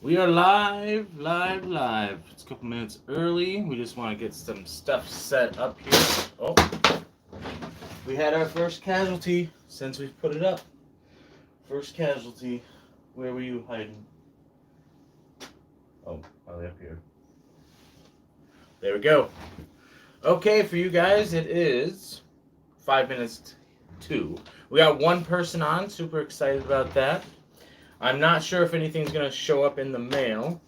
We are live. It's a couple minutes early. We just want to get some stuff set up here. Oh, we had our first casualty since we've put it up. First casualty. Where were you hiding? Oh, probably up here. There we go. Okay, for you guys, it is 5 minutes to. We got one person on. Super excited about that. I'm not sure if anything's going to show up in the mail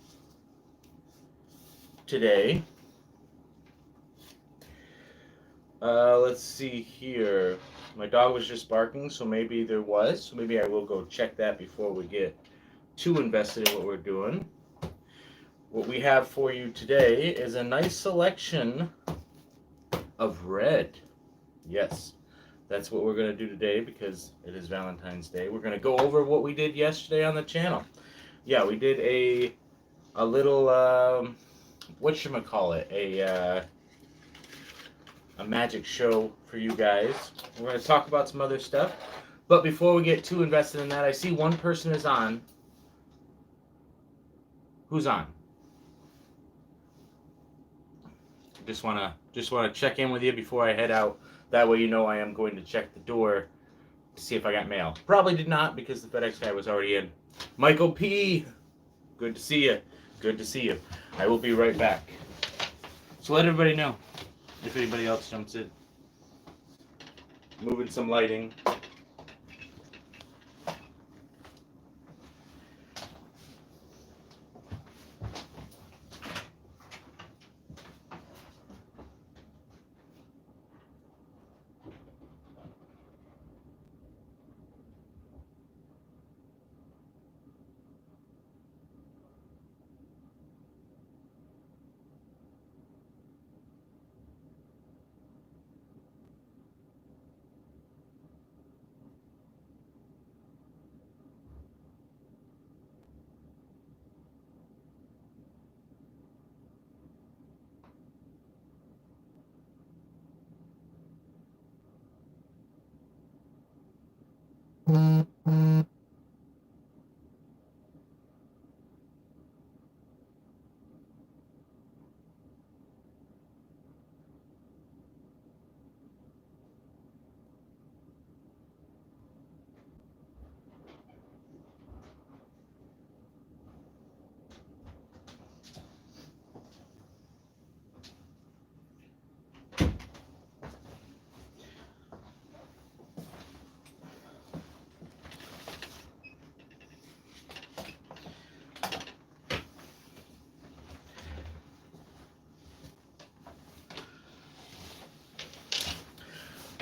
today. Let's see here. My dog was just barking, so maybe there was. So maybe I will go check that before we get too invested in what we're doing. What we have for you today is a nice selection of red. Yes, that's what we're going to do today because it is Valentine's Day. We're going to go over what we did yesterday on the channel. Yeah, we did a little, whatchamacallit, a magic show for you guys. We're going to talk about some other stuff. But before we get too invested in that, I see one person is on. Who's on? Just want to check in with you before I head out. That way you know I am going to check the door to see if I got mail. Probably did not because the FedEx guy was already in. Michael P. Good to see you. Good to see you. I will be right back. So let everybody know if anybody else jumps in. Moving some lighting.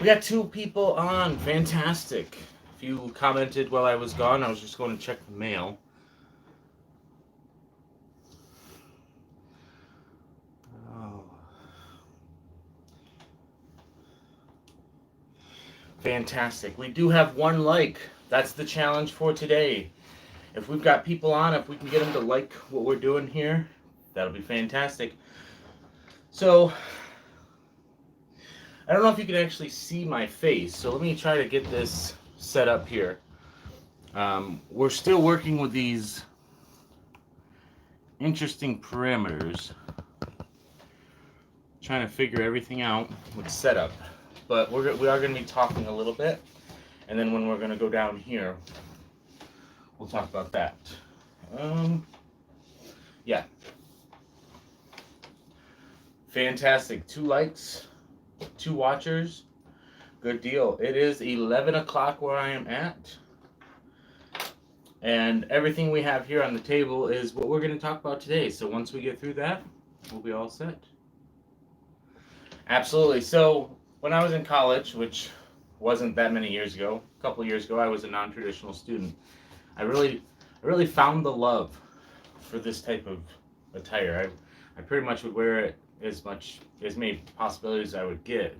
We got two people on. Fantastic. If you commented while I was gone, I was just going to check the mail. Oh. Fantastic. We do have one like. That's the challenge for today. If we've got people on, if we can get them to like what we're doing here, that'll be fantastic. So, I don't know if you can actually see my face, so let me try to get this set up here. We're still working with these interesting parameters, trying to figure everything out with setup. But we are going to be talking a little bit, and then when we're going to go down here, we'll talk about that. Yeah. Fantastic. 2 likes. 2 watchers. Good deal. It is 11 o'clock where I am at. And everything we have here on the table is what we're going to talk about today. So once we get through that, we'll be all set. Absolutely. So when I was in college, which wasn't that many years ago, a couple years ago, I was a non-traditional student. I really found the love for this type of attire. I pretty much would wear it as many possibilities I would get,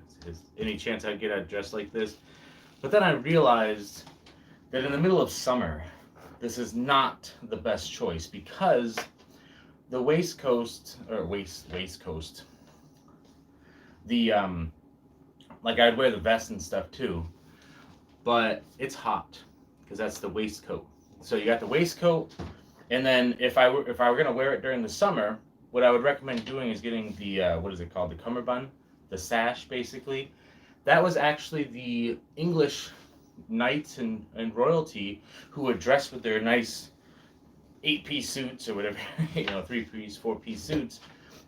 any chance I'd get I'd dress like this. But then I realized that in the middle of summer, this is not the best choice because the waistcoat, the like I'd wear the vest and stuff too, but it's hot because that's the waistcoat. So you got the waistcoat, And then if I were gonna wear it during the summer, what I would recommend doing is getting the what is it called, the cummerbund, the sash basically. That was actually the English knights and royalty who would dress with their nice 8-piece suits or whatever, 3-piece, 4-piece suits.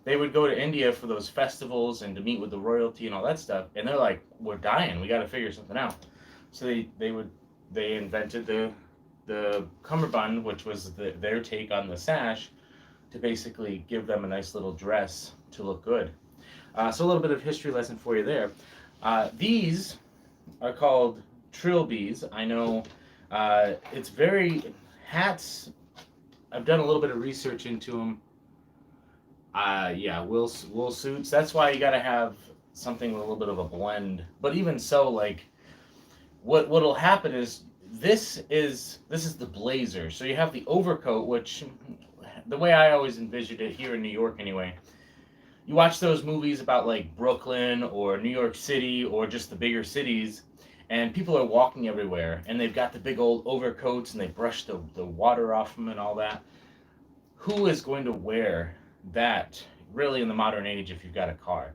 They would go to India for those festivals and to meet with the royalty and all that stuff. And they're like, we're dying. We got to figure something out. So they invented the cummerbund, which was their take on the sash, to basically give them a nice little dress to look good. So a little bit of history lesson for you there. These are called trilbies. I know it's very hats. I've done a little bit of research into them. Yeah, wool suits. That's why you got to have something with a little bit of a blend. But even so, like what'll happen is this is the blazer. So you have the overcoat, which the way I always envisioned it here in New York anyway. You watch those movies about like Brooklyn or New York City or just the bigger cities, and people are walking everywhere, and they've got the big old overcoats, and they brush the water off them and all that. Who is going to wear that really in the modern age if you've got a car?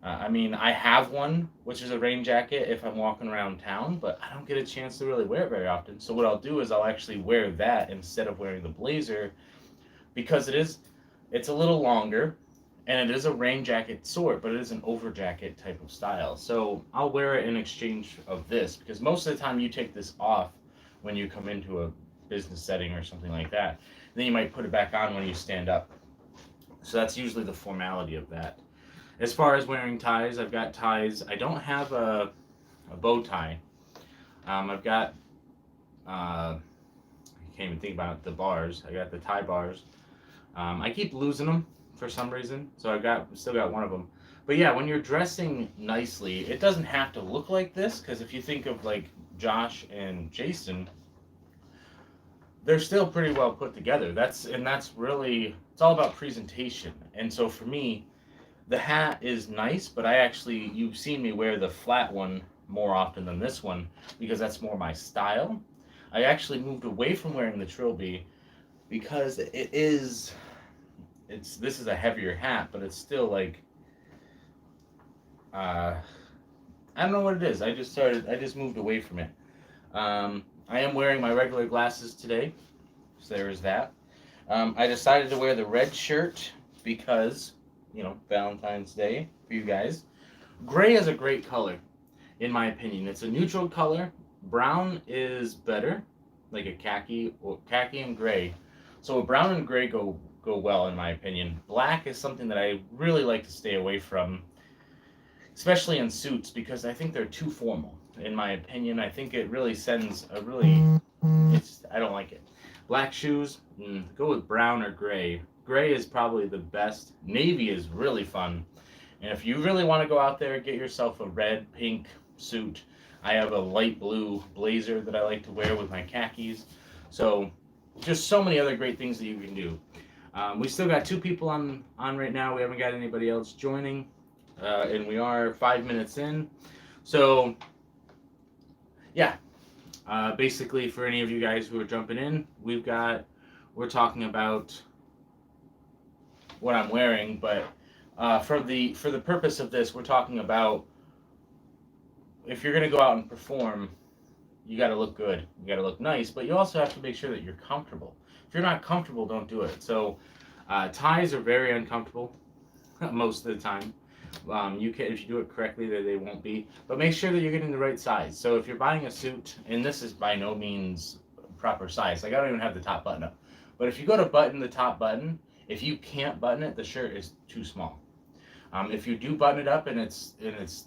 I mean, I have one, which is a rain jacket if I'm walking around town, but I don't get a chance to really wear it very often. So what I'll do is I'll actually wear that instead of wearing the blazer because it's a little longer and it is a rain jacket sort, but it is an over jacket type of style. So I'll wear it in exchange of this because most of the time you take this off when you come into a business setting or something like that. Then you might put it back on when you stand up. So that's usually the formality of that. As far as wearing ties, I've got ties. I don't have a bow tie. I've got, I can't even think about the bars. I got the tie bars. I keep losing them for some reason, so still got one of them. But yeah, when you're dressing nicely, it doesn't have to look like this, because if you think of like Josh and Jason, they're still pretty well put together. That's really, it's all about presentation. And so for me, the hat is nice, but you've seen me wear the flat one more often than this one because that's more my style. I actually moved away from wearing the trilby because this is a heavier hat, but it's still like, I don't know what it is. I just moved away from it. I am wearing my regular glasses today, so there is that. I decided to wear the red shirt because Valentine's Day for you guys. Gray is a great color, in my opinion. It's a neutral color. Brown is better, like a khaki and gray. So brown and gray go well, in my opinion. Black is something that I really like to stay away from, especially in suits, because I think they're too formal, in my opinion. I think it really sends a really, I don't like it. Black shoes, go with brown or gray. Gray is probably the best. Navy is really fun. And if you really want to go out there, get yourself a red, pink suit. I have a light blue blazer that I like to wear with my khakis. So just so many other great things that you can do. We still got 2 people on right now. We haven't got anybody else joining. And we are 5 minutes in. So, yeah. Basically, for any of you guys who are jumping in, we're talking about what I'm wearing, but for the purpose of this, we're talking about if you're going to go out and perform, you got to look good, you got to look nice, but you also have to make sure that you're comfortable. If you're not comfortable, don't do it. So ties are very uncomfortable most of the time. If you do it correctly, they won't be. But make sure that you're getting the right size. So if you're buying a suit, and this is by no means proper size, like I don't even have the top button up. But if you go to button the top button, if you can't button it, the shirt is too small. If you do button it up and it's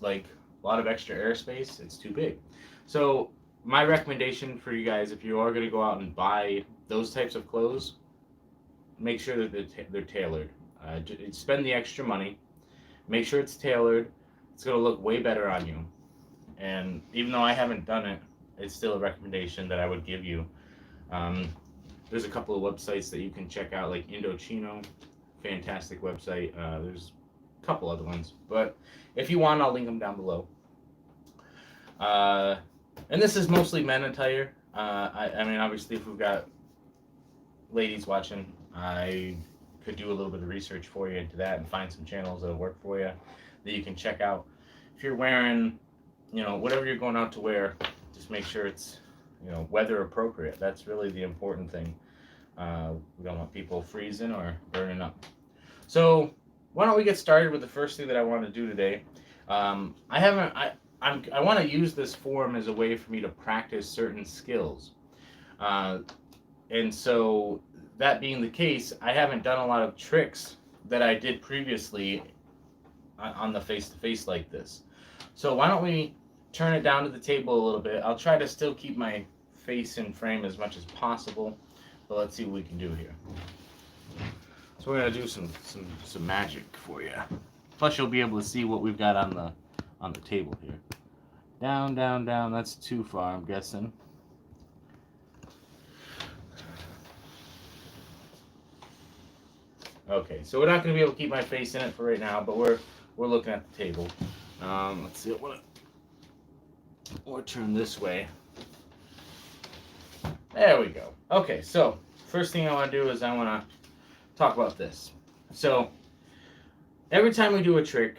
like a lot of extra airspace, it's too big. So my recommendation for you guys, if you are going to go out and buy those types of clothes, make sure that they're tailored. Spend the extra money. Make sure it's tailored. It's going to look way better on you. And even though I haven't done it, it's still a recommendation that I would give you. There's a couple of websites that you can check out, like Indochino, fantastic website. There's a couple other ones, but if you want, I'll link them down below. And this is mostly men attire. I mean, obviously, if we've got ladies watching, I could do a little bit of research for you into that and find some channels that'll work for you that you can check out. If you're wearing, whatever you're going out to wear, just make sure it's, weather appropriate. That's really the important thing. We don't want people freezing or burning up. So why don't we get started with the first thing that I want to do today? I want to use this forum as a way for me to practice certain skills. And so that being the case, I haven't done a lot of tricks that I did previously on the face-to-face like this. So why don't we turn it down to the table a little bit. I'll try to still keep my face in frame as much as possible, but let's see what we can do here. So we're gonna do some magic for you. Plus you'll be able to see what we've got on the table here. Down, down, down. That's too far, I'm guessing. Okay, so we're not going to be able to keep my face in it for right now, but we're looking at the table. Let's see. We'll turn this way. There we go. Okay, so first thing I want to do is I want to talk about this. So every time we do a trick,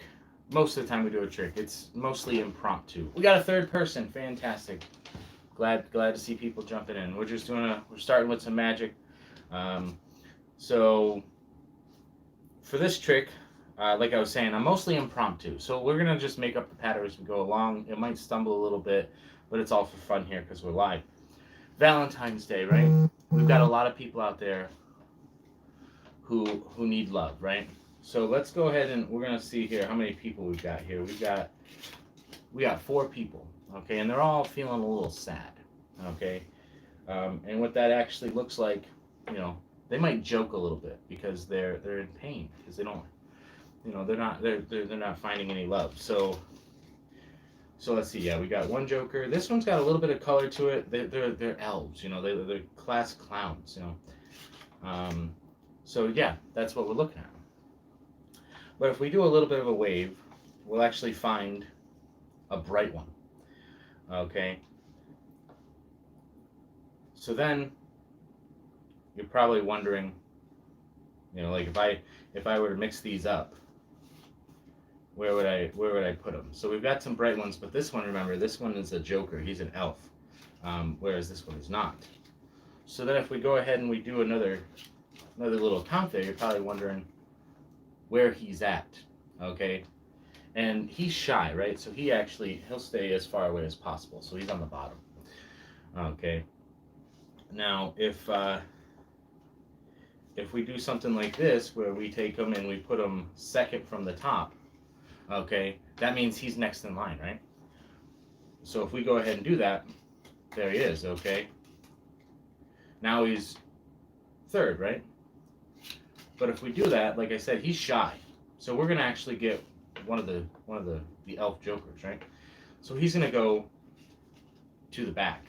most of the time we do a trick, it's mostly impromptu. We got a third person. Fantastic. Glad to see people jumping in. We're starting with some magic. So for this trick, like I was saying, I'm mostly impromptu. So we're going to just make up the pattern as we go along. It might stumble a little bit, but it's all for fun here because we're live. Valentine's Day, right? We've got a lot of people out there who need love, right? So let's go ahead and we're going to see here how many people we've got here. We got 4 people, okay? And they're all feeling a little sad, okay? And what that actually looks like, they might joke a little bit because they're in pain because they don't, they're not finding any love. So let's see. Yeah, we got one joker. This one's got a little bit of color to it. They're elves. They're class clowns. So yeah, that's what we're looking at. But if we do a little bit of a wave, we'll actually find a bright one. Okay. So then you're probably wondering, like if I were to mix these up, where would I put them? So we've got some bright ones, but this one, remember, this one is a joker. He's an elf, whereas this one is not. So then if we go ahead and we do another little count there, you're probably wondering where he's at, okay? And he's shy, right? So he'll stay as far away as possible. So he's on the bottom, okay? Now, if we do something like this, where we take him and we put him second from the top, okay, that means he's next in line, right? So if we go ahead and do that, there he is, okay? Now he's third, right? But if we do that, like I said, he's shy. So we're gonna actually get one of the elf jokers, right? So he's gonna go to the back.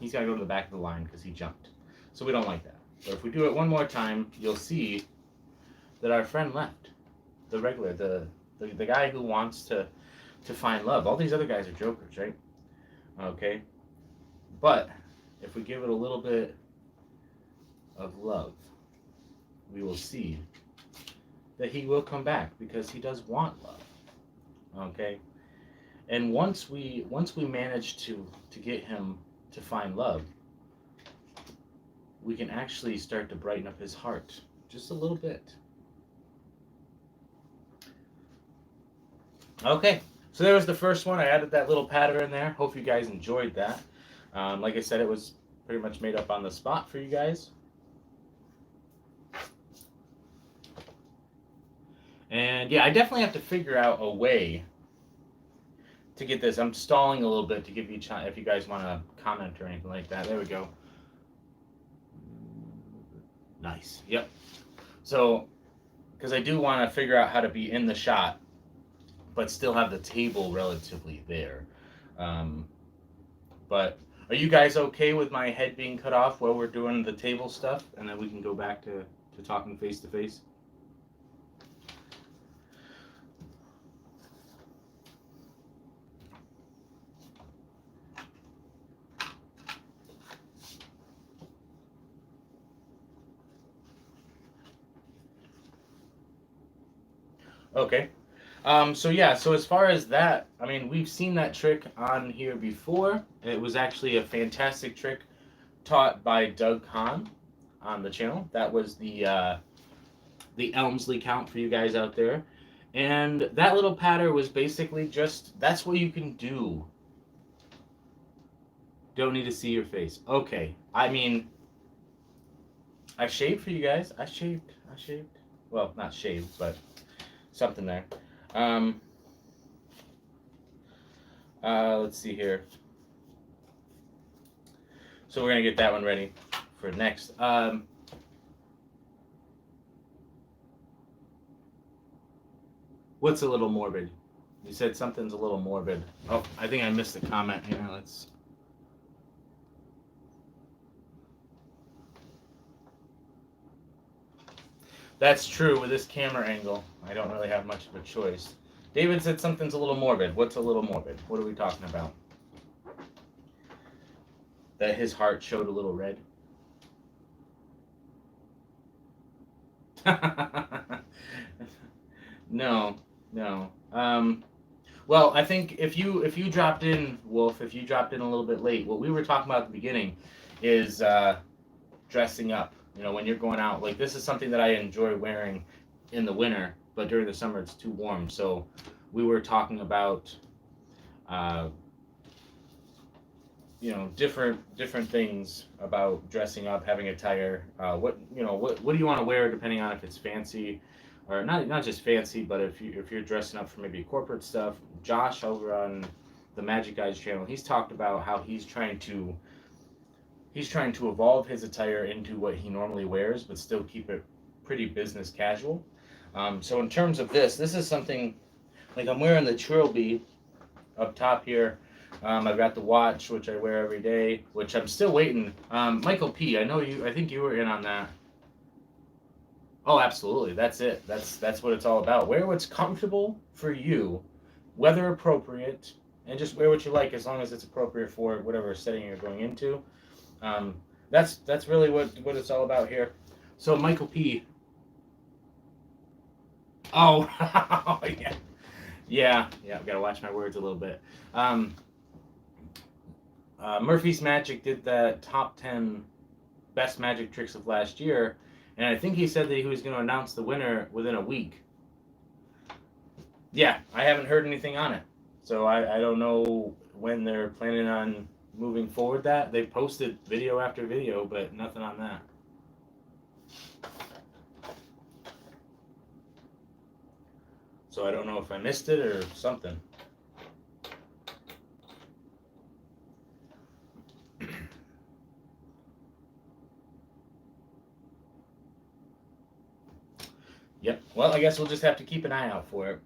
He's gotta go to the back of the line because he jumped. So we don't like that. But if we do it one more time, you'll see that our friend left. The regular, the guy who wants to find love. All these other guys are jokers, right? Okay. But if we give it a little bit of love, we will see that he will come back because he does want love. Okay. And once we manage to get him to find love, we can actually start to brighten up his heart just a little bit. Okay, so there was the first one. I added that little pattern in there. Hope you guys enjoyed that. Like I said, it was pretty much made up on the spot for you guys. And yeah, I definitely have to figure out a way to get this. I'm stalling a little bit to give you if you guys want to comment or anything like that. There we go. Nice. Yep. So, because I do want to figure out how to be in the shot, but still have the table relatively there. But are you guys okay with my head being cut off while we're doing the table stuff, and then we can go back to talking face to face? Okay. So yeah, so as far as that, I mean, we've seen that trick on here before. It was actually a fantastic trick taught by Doug Hahn on the channel. That was the Elmsley count for you guys out there. And that little patter was basically just that's what you can do. Don't need to see your face. Okay. I mean, I shaved for you guys. I shaved. I shaved. Well, not shaved, but something there. Um, let's see here. So we're gonna get that one ready for next. What's a little morbid? You said something's a little morbid. Oh, I think I missed the comment here. Let's. That's true with this camera angle. I don't really have much of a choice. David said something's a little morbid. What's a little morbid? What are we talking about? That his heart showed a little red. No, no. Well, I think if you dropped in, Wolf, if you dropped in a little bit late, what we were talking about at the beginning is dressing up. You know, when you're going out, like this is something that I enjoy wearing in the winter, but during the summer it's too warm. So we were talking about, uh, different things about dressing up, having attire. What do you want to wear depending on if it's fancy or not just fancy, but if you're dressing up for maybe corporate stuff. Josh over on the Magic Guys channel, he's talked about how he's trying to evolve his attire into what he normally wears, but still keep it pretty business casual. So in terms of this is something like I'm wearing the Trilby up top here. I've got the watch, which I wear every day, which I'm still waiting. Michael P, I know you. I think you were in on that. Oh, absolutely. That's it. That's what it's all about. Wear what's comfortable for you, weather appropriate, and just wear what you like as long as it's appropriate for whatever setting you're going into. Um, that's really what it's all about here. So Michael P. Oh, yeah, yeah. I've got to watch my words a little bit. Murphy's Magic did the top 10 best magic tricks of last year, and I think he said that he was going to announce the winner within a week. Yeah, I haven't heard anything on it, so I don't know when they're planning on moving forward. That they posted video after video, but nothing on that. So I don't know if I missed it or something. Yep. Well, I guess we'll just have to keep an eye out for it.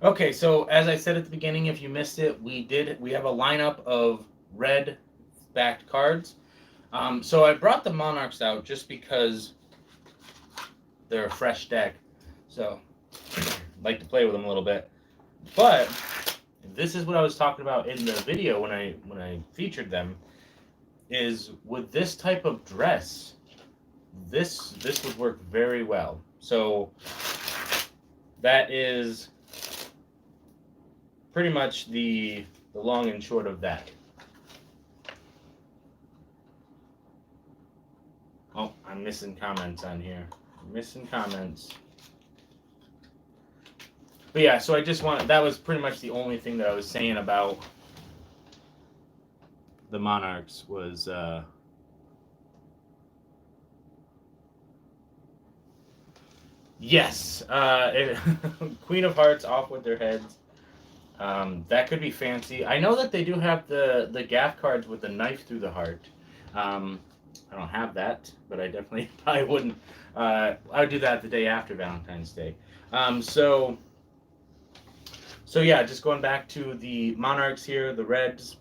Okay, so as I said at the beginning, if you missed it, we have a lineup of red backed cards. So I brought the Monarchs out just because they're a fresh deck. So I like to play with them a little bit. But this is what I was talking about in the video when I featured them. Is with this type of dress, this would work very well. So that is pretty much the long and short of that. Oh, I'm missing comments on here. Missing comments. But yeah, so that was pretty much the only thing that I was saying about the Monarchs was yes, Queen of Hearts off with their heads. That could be fancy. I know that they do have the Gaff cards with the knife through the heart. I don't have that, but I definitely probably wouldn't. I would do that the day after Valentine's Day. So yeah, just going back to the Monarchs here, the Reds.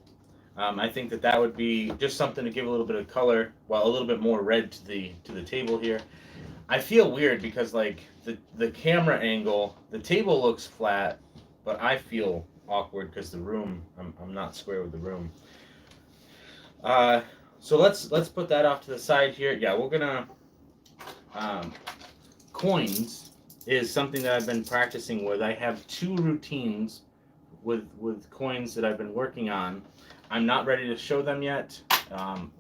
I think that would be just something to give a little bit of color, well, a little bit more red to the table here. I feel weird because like the camera angle, the table looks flat, but I feel awkward because the room, I'm not square with the room. So let's put that off to the side here. Yeah, we're gonna coins is something that I've been practicing with. I have 2 routines with coins that I've been working on. I'm not ready to show them yet.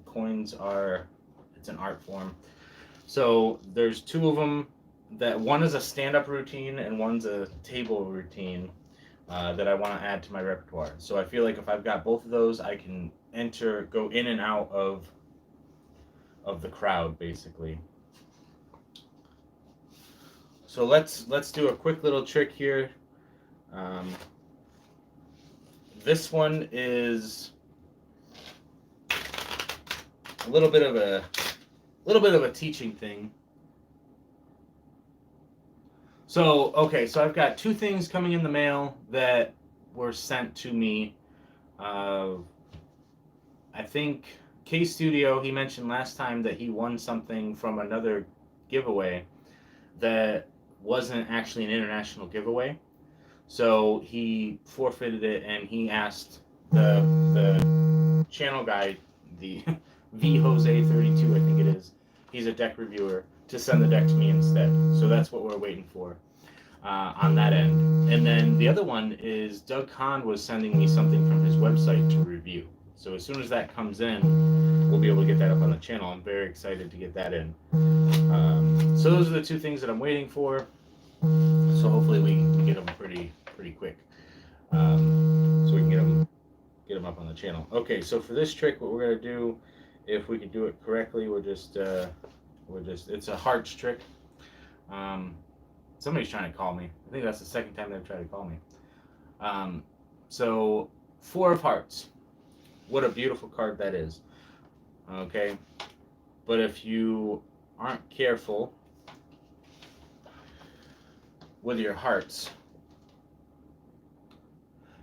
Coins are, it's an art form. So there's 2 of them. That one is a stand-up routine and one's a table routine that I want to add to my repertoire. So I feel like if I've got both of those, I can go in and out of the crowd, basically. So let's do a quick little trick here. This one is a little bit of a teaching thing. So okay, so I've got 2 things coming in the mail that were sent to me. I think K Studio, he mentioned last time that he won something from another giveaway that wasn't actually an international giveaway. So he forfeited it, and he asked the channel guy, the V Jose 32, I think it is. He's a deck reviewer, to send the deck to me instead. So that's what we're waiting for on that end. And then the other one is Doug Kahn was sending me something from his website to review. So as soon as that comes in, we'll be able to get that up on the channel. I'm very excited to get that in. So those are the 2 things that I'm waiting for. So hopefully we can get them pretty quick. So we can get them up on the channel. Okay, so for this trick, what we're gonna do, if we can do it correctly, it's a hearts trick. Somebody's trying to call me. I think that's the second time they've tried to call me. So 4 of hearts. What a beautiful card that is. Okay, but if you aren't careful with your hearts.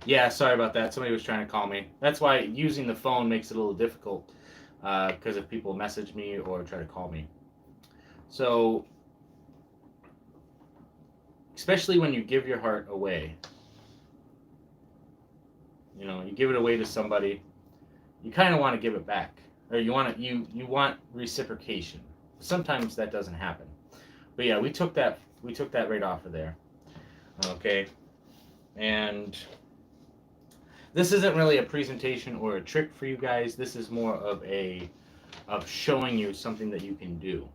Yeah, sorry about that. Somebody was trying to call me. That's why using the phone makes it a little difficult, because if people message me or try to call me. So, especially when you give your heart away, you give it away to somebody, you kind of want to give it back, or you want reciprocation. Sometimes that doesn't happen, but yeah, we took that right off of there. Okay, and this isn't really a presentation or a trick for you guys. This is more of showing you something that you can do.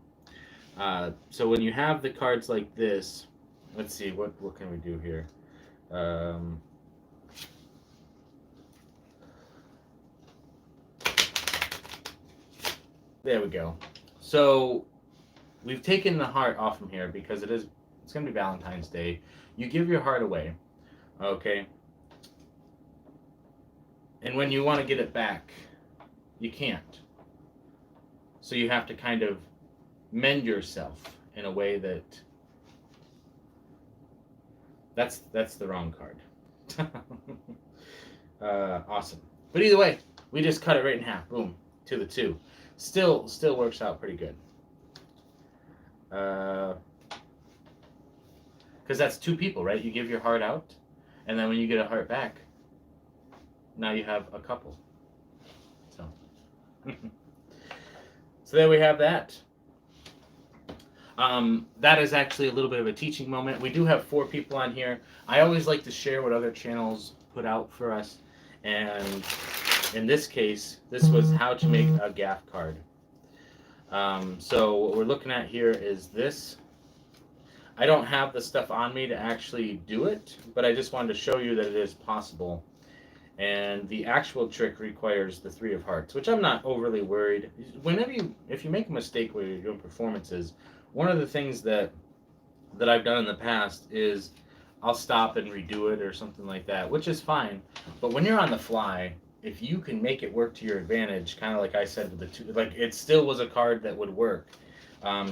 So when you have the cards like this, let's see, what can we do here? There we go. So we've taken the heart off from here because it's going to be Valentine's Day. You give your heart away, okay? And when you want to get it back, you can't. So you have to kind of mend yourself in a way that's the wrong card. Awesome. But either way, we just cut it right in half. Boom, to the 2. Still works out pretty good. Because that's 2 people, right? You give your heart out, and then when you get a heart back, now you have a couple. So, so there we have that. That is actually a little bit of a teaching moment. We do have 4 people on here. I always like to share what other channels put out for us, and in this case, this was how to make a Gaff card. So what we're looking at here is this. I don't have the stuff on me to actually do it, but I just wanted to show you that it is possible. And the actual trick requires the 3 of hearts, which I'm not overly worried. If you make a mistake when you're doing performances, one of the things that I've done in the past is I'll stop and redo it or something like that, which is fine. But when you're on the fly, if you can make it work to your advantage, kind of like I said with the 2, like it still was a card that would work.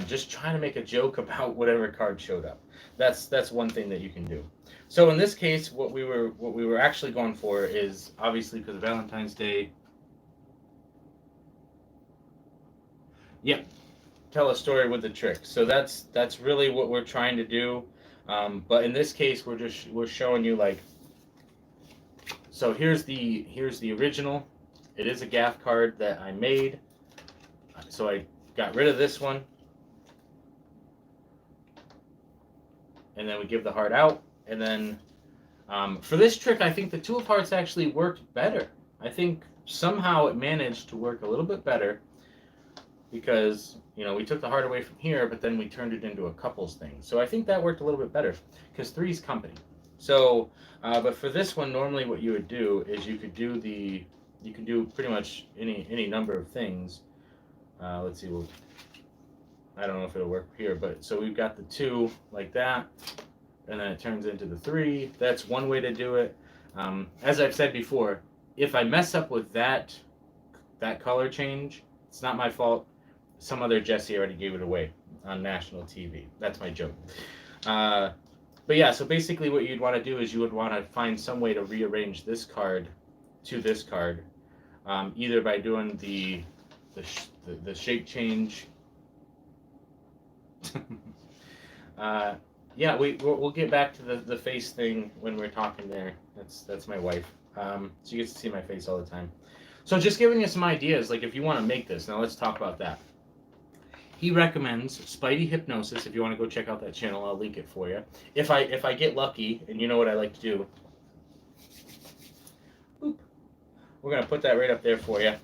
Just trying to make a joke about whatever card showed up. That's one thing that you can do. So in this case, what we were actually going for is, obviously because of Valentine's Day. Yep, tell a story with the trick. So that's really what we're trying to do. But in this case, we're showing you like. So here's the original. It is a Gaff card that I made. So I got rid of this one. and then we give the heart out, and then for this trick, I think the two of hearts actually worked better. I think somehow it managed to work a little bit better because, you know, we took the heart away from here, but then we turned it into a couples thing. So I think that worked a little bit better because three's company. So, but for this one, normally what you would do is you can do pretty much any number of things. Let's see, I don't know if it'll work here, but so we've got the 2 like that, and then it turns into the 3. That's one way to do it. As I've said before, if I mess up with that color change, it's not my fault. Some other Jesse already gave it away on national TV. That's my joke. But yeah, so basically what you'd want to do is you would want to find some way to rearrange this card to this card, either by doing the shape change. Yeah, we'll get back to the face thing when we're talking there. That's my wife. She gets to see my face all the time. So just giving you some ideas, like if you want to make this. Now let's talk about that. He recommends Spidey Hypnosis. If you want to go check out that channel, I'll link it for you. If I get lucky, and you know what I like to do, boop, we're gonna put that right up there for you.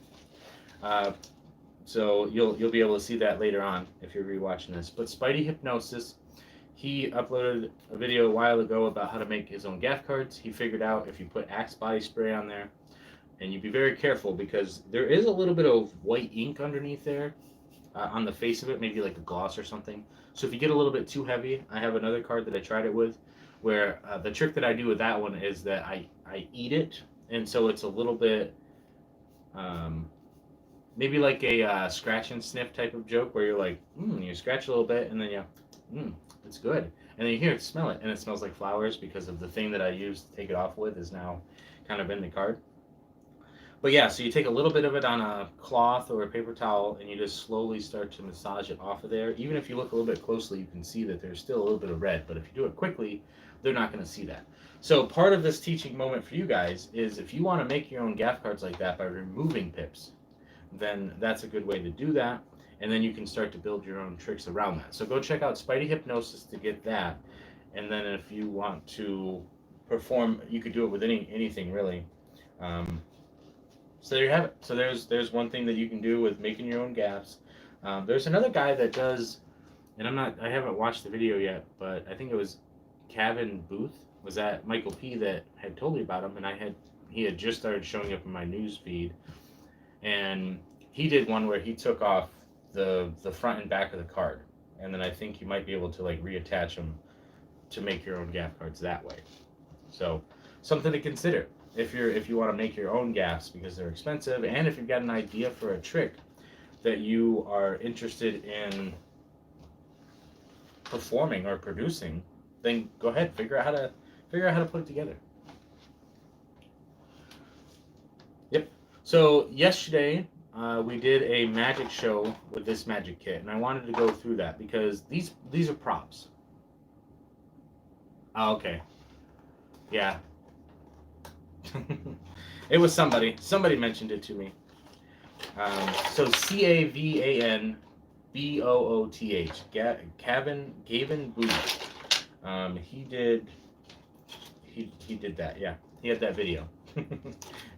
So you'll be able to see that later on if you're rewatching this. But Spidey Hypnosis, he uploaded a video a while ago about how to make his own Gaff cards. He figured out if you put Axe body spray on there, and you be very careful because there is a little bit of white ink underneath there. On the face of it, maybe like a gloss or something. So if you get a little bit too heavy, I have another card that I tried it with, where the trick that I do with that one is that I eat it, and so it's a little bit, maybe like a scratch and sniff type of joke, where you're like, you scratch a little bit, and then it's good, and then you hear it, smell it, and it smells like flowers because of the thing that I used to take it off with is now kind of in the card. But yeah, so you take a little bit of it on a cloth or a paper towel, and you just slowly start to massage it off of there. Even if you look a little bit closely, you can see that there's still a little bit of red, but if you do it quickly, they're not going to see that. So part of this teaching moment for you guys is if you want to make your own Gaff cards like that by removing pips, then that's a good way to do that, and then you can start to build your own tricks around that. So go check out Spidey Hypnosis to get that, and then if you want to perform, you could do it with anything really. So there you have it. So there's one thing that you can do with making your own gaffs. There's another guy that does, and I haven't watched the video yet, but I think it was Kevin Booth. Was that Michael P. that had told me about him, and he had just started showing up in my news feed, and he did one where he took off the front and back of the card, and then I think you might be able to like reattach them to make your own Gaff cards that way. So something to consider if you want to make your own gaffs because they're expensive, and if you've got an idea for a trick that you are interested in performing or producing, then go ahead, figure out how to put it together. Yep. So yesterday we did a magic show with this magic kit, and I wanted to go through that because these are props. Oh, okay. Yeah. It was somebody mentioned it to me. So Cavan Booth, Gavin Booth. He did that. Yeah, he had that video.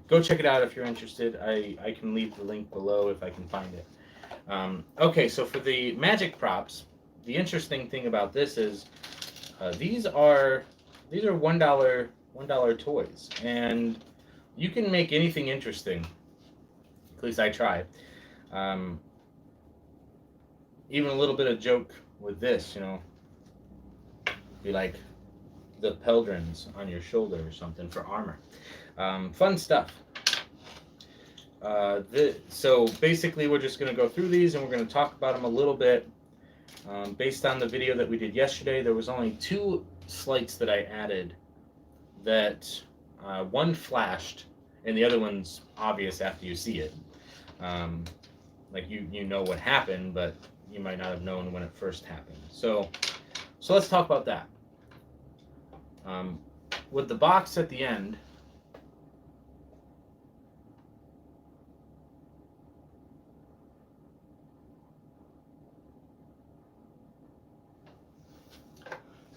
Go check it out if you're interested. I can leave the link below if I can find it. Okay, so for the magic props, the interesting thing about this is these are $1 toys, and you can make anything interesting. At least I try. Even a little bit of joke with this, you know, be like the Peldrins on your shoulder or something for armor. Fun stuff. So basically we're just going to go through these and we're going to talk about them a little bit. Based on the video that we did yesterday, there was only 2 slights that I added that one flashed and the other one's obvious after you see it. Like you know what happened, but you might not have known when it first happened. So let's talk about that. With the box at the end,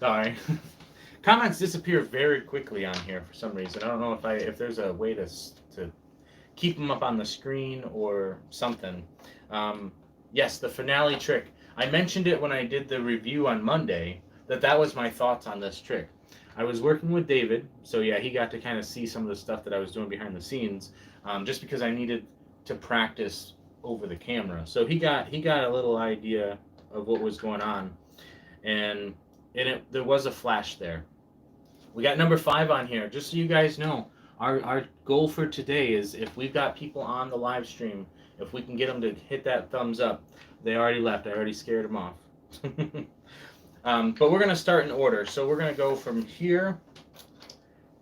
Sorry. Comments disappear very quickly on here for some reason. I don't know if there's a way to keep them up on the screen or something. Yes, the finale trick. I mentioned it when I did the review on Monday that was my thoughts on this trick. I was working with David, so yeah, he got to kind of see some of the stuff that I was doing behind the scenes, just because I needed to practice over the camera. So he got a little idea of what was going on, and there was a flash there. We got number 5 on here, just so you guys know. Our goal for today is if we've got people on the live stream, if we can get them to hit that thumbs up. They already left. I already scared them off. But we're going to start in order. So we're going to go from here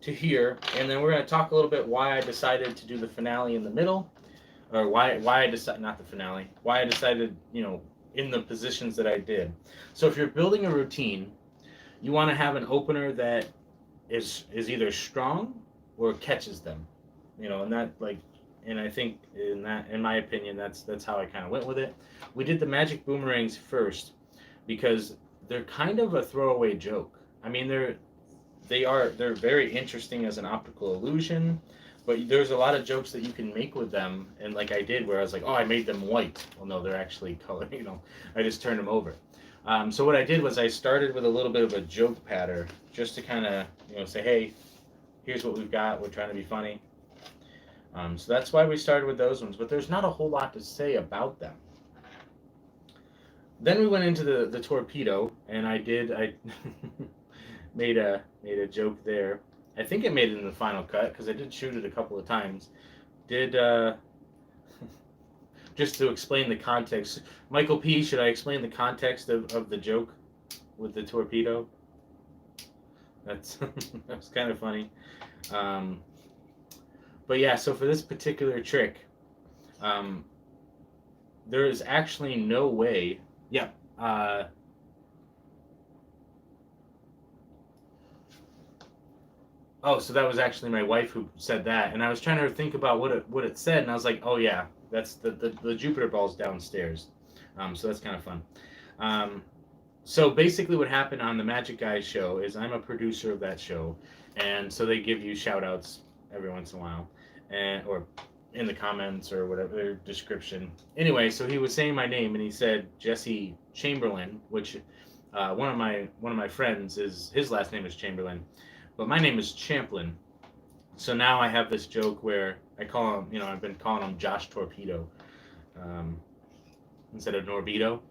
to here, and then we're going to talk a little bit why I decided to do the finale in the middle, or why I decided, not the finale, why I decided, in the positions that I did. So if you're building a routine, you want to have an opener that is either strong or catches them, and that, and I think in my opinion, that's how I kind of went with it. We did the magic boomerangs first because they're kind of a throwaway joke. I mean, they're very interesting as an optical illusion, but there's a lot of jokes that you can make with them, and like I did, where I was like, oh, I made them white. Well, no, they're actually color. I just turned them over. So what I did was I started with a little bit of a joke pattern, just to kind of say, hey, here's what we've got. We're trying to be funny. So that's why we started with those ones, but there's not a whole lot to say about them. Then we went into the torpedo, and I made a joke there. I think it made it in the final cut because I did shoot it a couple of times. Just to explain the context, Michael P, should I explain the context of the joke with the torpedo? That's kind of funny. But yeah, so for this particular trick, there is actually no way. Yeah. So that was actually my wife who said that, and I was trying to think about what it said, and I was like, oh yeah, that's the Jupiter ball's downstairs. So that's kind of fun. So basically what happened on the Magic Guys show is I'm a producer of that show, and so they give you shout outs every once in a while, or in the comments or whatever, their description. Anyway, so he was saying my name, and he said Jesse Chamberlain, which one of my friends, his last name is Chamberlain, but my name is Champlin. So now I have this joke where I call him, I've been calling him Josh Torpedo instead of Norbedo.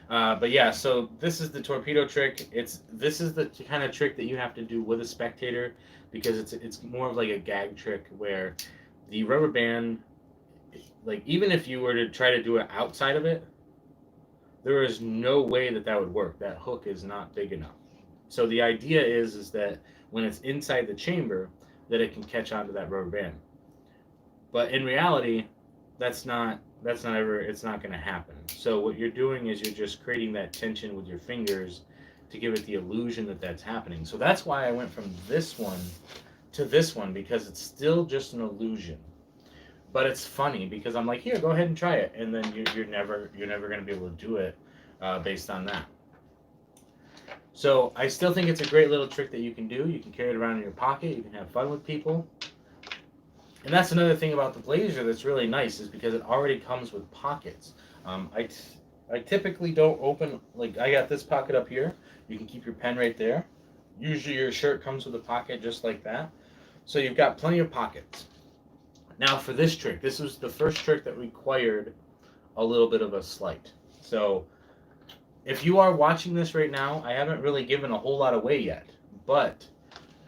But yeah, so this is the torpedo trick. This is the kind of trick that you have to do with a spectator, because it's more of like a gag trick where the rubber band, like even if you were to try to do it outside of it, there is no way that would work. That hook is not big enough. So the idea is that when it's inside the chamber, that it can catch onto that rubber band. But in reality, it's not going to happen. So what you're doing is you're just creating that tension with your fingers to give it the illusion that that's happening. So that's why I went from this one to this one, because it's still just an illusion. But it's funny because I'm like, here, go ahead and try it, and then you're never going to be able to do it based on that. So I still think it's a great little trick that you can do. You can carry it around in your pocket. You can have fun with people. And that's another thing about the Blazer that's really nice, is because it already comes with pockets. I typically don't open, like I got this pocket up here. You can keep your pen right there. Usually your shirt comes with a pocket just like that. So you've got plenty of pockets. Now for this trick, this was the first trick that required a little bit of a sleight. So if you are watching this right now, I haven't really given a whole lot away yet, but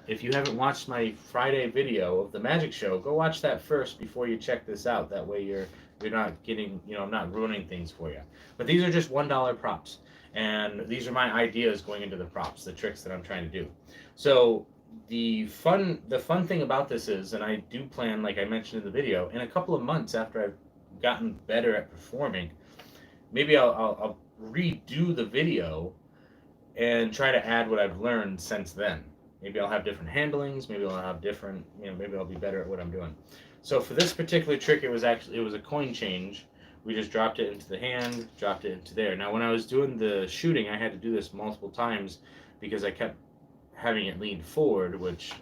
if you haven't watched my Friday video of the magic show, go watch that first before you check this out. That way you're not getting, I'm not ruining things for you. But these are just $1 props, and these are my ideas going into the props, the tricks that I'm trying to do. So the fun thing about this is, and I do plan, like I mentioned in the video, in a couple of months after I've gotten better at performing, maybe I'll redo the video and try to add what I've learned since then. Maybe I'll have different handlings, maybe I'll have different, maybe I'll be better at what I'm doing. So for this particular trick, it was a coin change. We just dropped it into the hand, dropped it into there. Now when I was doing the shooting, I had to do this multiple times because I kept having it lean forward, which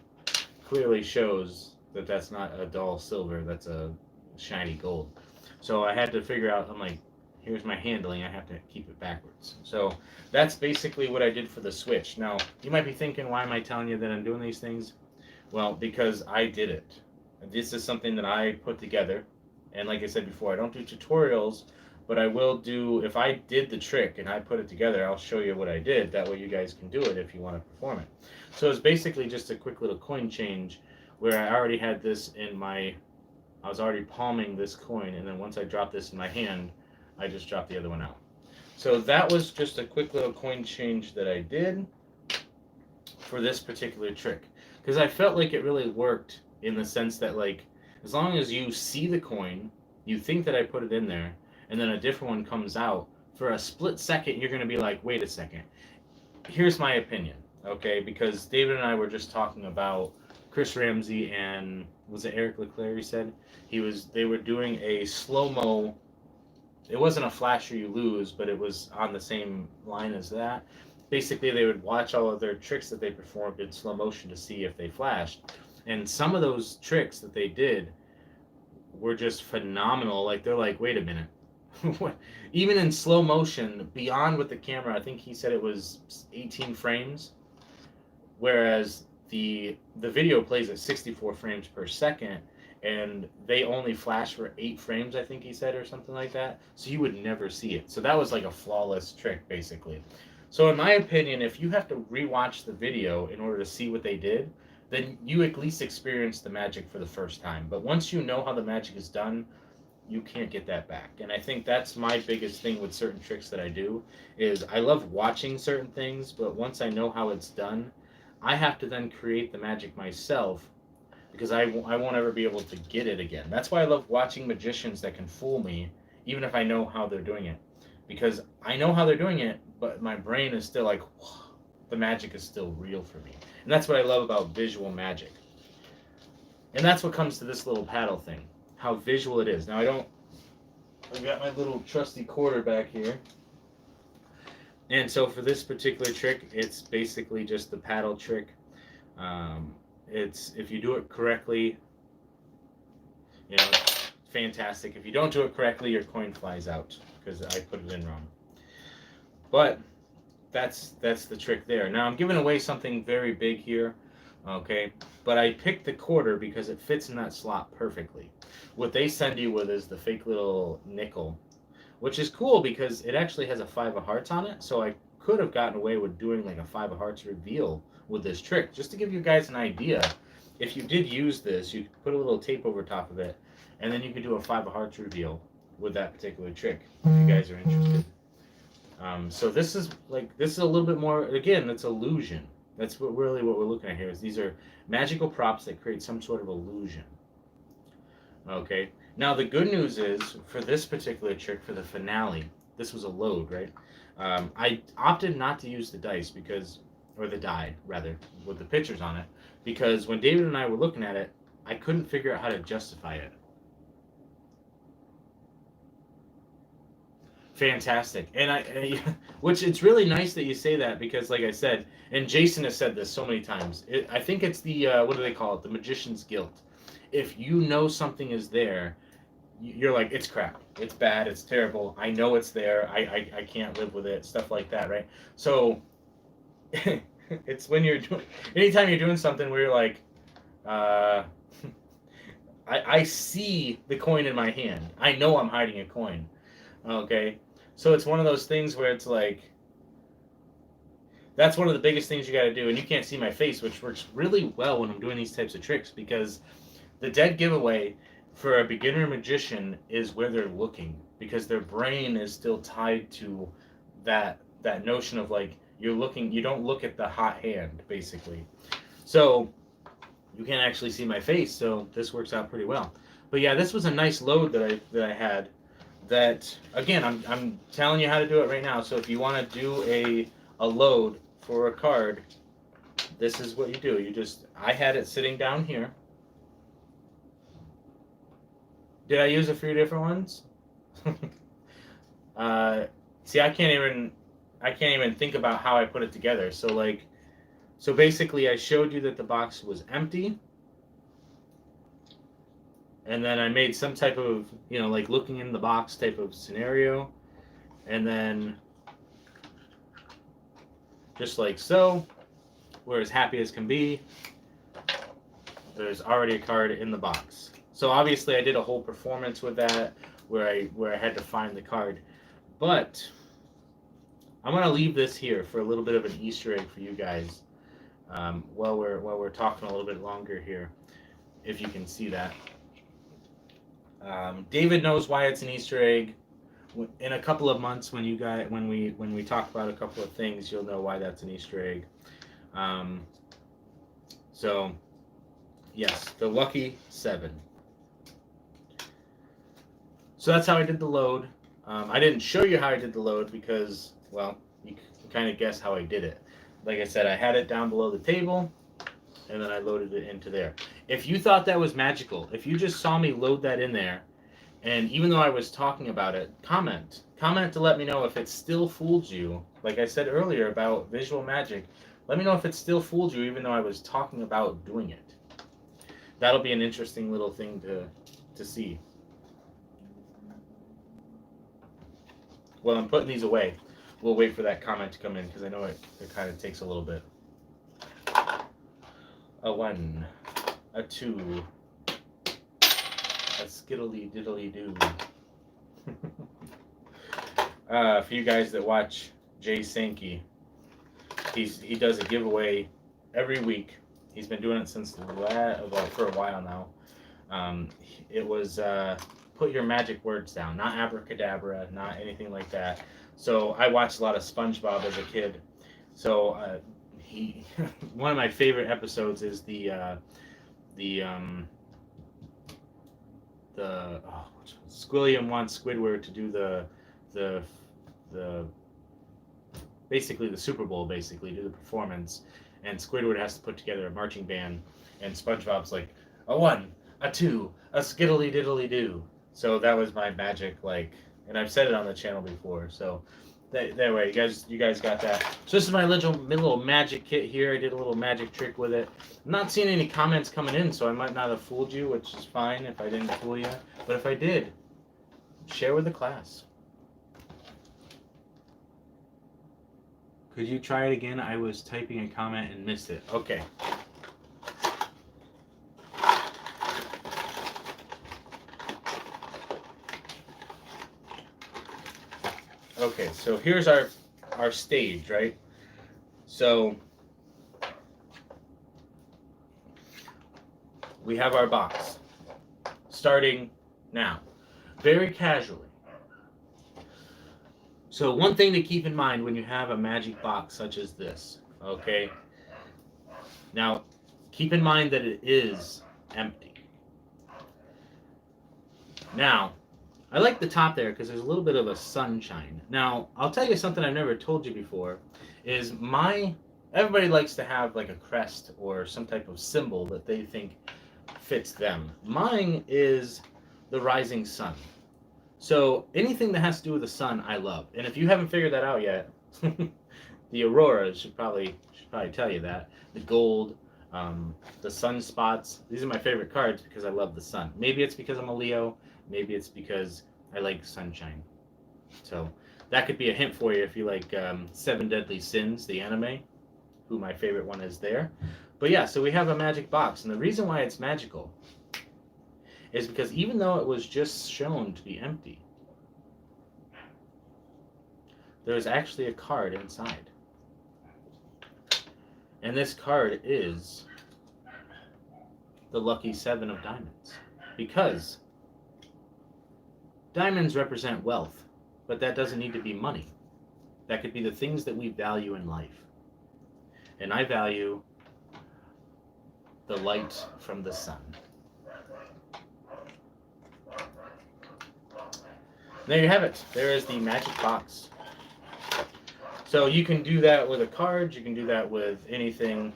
clearly shows that that's not a dull silver, that's a shiny gold. So I had to figure out, I'm like, here's my handling, I have to keep it backwards. So that's basically what I did for the switch. Now, you might be thinking, why am I telling you that I'm doing these things? Well, because I did it. This is something that I put together. And like I said before, I don't do tutorials, but I will do, if I did the trick and I put it together, I'll show you what I did. That way you guys can do it if you want to perform it. So it's basically just a quick little coin change where I already had this in my, I was already palming this coin, and then once I dropped this in my hand, I just dropped the other one out. So that was just a quick little coin change that I did for this particular trick. Because I felt like it really worked in the sense that, like, as long as you see the coin, you think that I put it in there, and then a different one comes out, for a split second, you're going to be like, wait a second. Here's my opinion, okay? Because David and I were just talking about Chris Ramsey and, was it Eric Leclerc, he said? They were doing a slow-mo, it wasn't a flash or you lose, but it was on the same line as that. Basically, they would watch all of their tricks that they performed in slow motion to see if they flashed. And some of those tricks that they did were just phenomenal. Like, they're like, wait a minute. Even in slow motion, beyond with the camera, I think he said it was 18 frames, whereas the video plays at 64 frames per second, and they only flash for 8 frames, I think he said, or something like that. So you would never see it. So that was like a flawless trick, basically. So in my opinion, if you have to rewatch the video in order to see what they did, then you at least experience the magic for the first time. But once you know how the magic is done, you can't get that back. And I think that's my biggest thing with certain tricks that I do, is I love watching certain things, but once I know how it's done, I have to then create the magic myself, because I won't ever be able to get it again. That's why I love watching magicians that can fool me, even if I know how they're doing it. Because I know how they're doing it, but my brain is still like, the magic is still real for me. And that's what I love about visual magic. And that's what comes to this little paddle thing, how visual it is. Now I've got my little trusty quarter back here. And so for this particular trick, it's basically just the paddle trick. It's, if you do it correctly, you know, it's fantastic. If you don't do it correctly, your coin flies out because I put it in wrong. But that's the trick there. Now I'm giving away something very big here, okay? But I picked the quarter because it fits in that slot perfectly. What they send you with is the fake little nickel, which is cool because it actually has a 5 of hearts on it. So I could have gotten away with doing like a 5 of hearts reveal with this trick. Just to give you guys an idea, if you did use this, you could put a little tape over top of it, and then you could do a 5 of hearts reveal with that particular trick, if you guys are interested. So this is a little bit more, again, it's illusion. That's what we're looking at here, is these are magical props that create some sort of illusion. Okay, now the good news is, for this particular trick, for the finale, this was a load, right? I opted not to use the dice because, or the die, rather, with the pictures on it, because when David and I were looking at it, I couldn't figure out how to justify it. Fantastic. And which it's really nice that you say that, because like I said, and Jason has said this so many times, I think it's the, what do they call it? The magician's guilt. If you know something is there, you're like, it's crap, it's bad, it's terrible, I know it's there, I can't live with it, stuff like that, right? So it's when you're doing, anytime you're doing something where you're like, I see the coin in my hand, I know I'm hiding a coin, okay? So it's one of those things where it's like, that's one of the biggest things you got to do. And you can't see my face, which works really well when I'm doing these types of tricks, because the dead giveaway for a beginner magician is where they're looking, because their brain is still tied to that notion of like, you don't look at the hot hand, basically. So you can't actually see my face, so this works out pretty well. But yeah, this was a nice load that I had. That, again, I'm telling you how to do it right now. So if you want to do a load for a card, this is what you do. I had it sitting down here. Did I use a few different ones? See, I I can't even think about how I put it together. So basically I showed you that the box was empty, and then I made some type of, like looking in the box type of scenario, and then just like so, we're as happy as can be. There's already a card in the box. So obviously I did a whole performance with that where I had to find the card. But I'm gonna leave this here for a little bit of an Easter egg for you guys, while we're talking a little bit longer here, if you can see that. David knows why it's an Easter egg. In a couple of months, when we talk about a couple of things, you'll know why that's an Easter egg. So yes, the lucky 7. So that's how I did the load. I didn't show you how I did the load because, well, you can kind of guess how I did it. Like I said, I had it down below the table, and then I loaded it into there. If you thought that was magical, if you just saw me load that in there, and even though I was talking about it, comment to let me know if it still fooled you. Like I said earlier about visual magic, let me know if it still fooled you even though I was talking about doing it. That'll be an interesting little thing to see. Well, I'm putting these away. We'll wait for that comment to come in because I know it kind of takes a little bit. A 1, a 2, a skiddly diddly doo. For you guys that watch Jay Sankey, he does a giveaway every week. He's been doing it since for a while now. It was put your magic words down, not abracadabra, not anything like that. So I watched a lot of SpongeBob as a kid. So one of my favorite episodes is the Squilliam wants Squidward to do the basically the Super Bowl, do the performance, and Squidward has to put together a marching band, and SpongeBob's like, a 1, a 2, a skiddly diddly doo. So that was my magic, and I've said it on the channel before. So that way, you guys got that. So this is my little magic kit here. I did a little magic trick with it. I'm not seeing any comments coming in, so I might not have fooled you, which is fine if I didn't fool you. But if I did, share with the class. Could you try it again? I was typing a comment and missed it. Okay. Okay, so here's our stage, right? So we have our box starting now, very casually. So one thing to keep in mind when you have a magic box such as this, okay? Now, keep in mind that it is empty. Now, I like the top there because there's a little bit of a sunshine. Now, I'll tell you something I've never told you before, is everybody likes to have like a crest or some type of symbol that they think fits them. Mine is the rising sun. So anything that has to do with the sun, I love. And if you haven't figured that out yet, the aurora should probably tell you that. The gold, the sunspots. These are my favorite cards because I love the sun. Maybe it's because I'm a Leo. Maybe it's because I like sunshine. So that could be a hint for you if you like 7 Deadly Sins, the anime, who my favorite one is there. But yeah, so we have a magic box. And the reason why it's magical is because even though it was just shown to be empty, there's actually a card inside. And this card is the lucky 7 of diamonds. Because diamonds represent wealth, but that doesn't need to be money. That could be the things that we value in life. And I value the light from the sun. There you have it. There is the magic box. So you can do that with a card. You can do that with anything,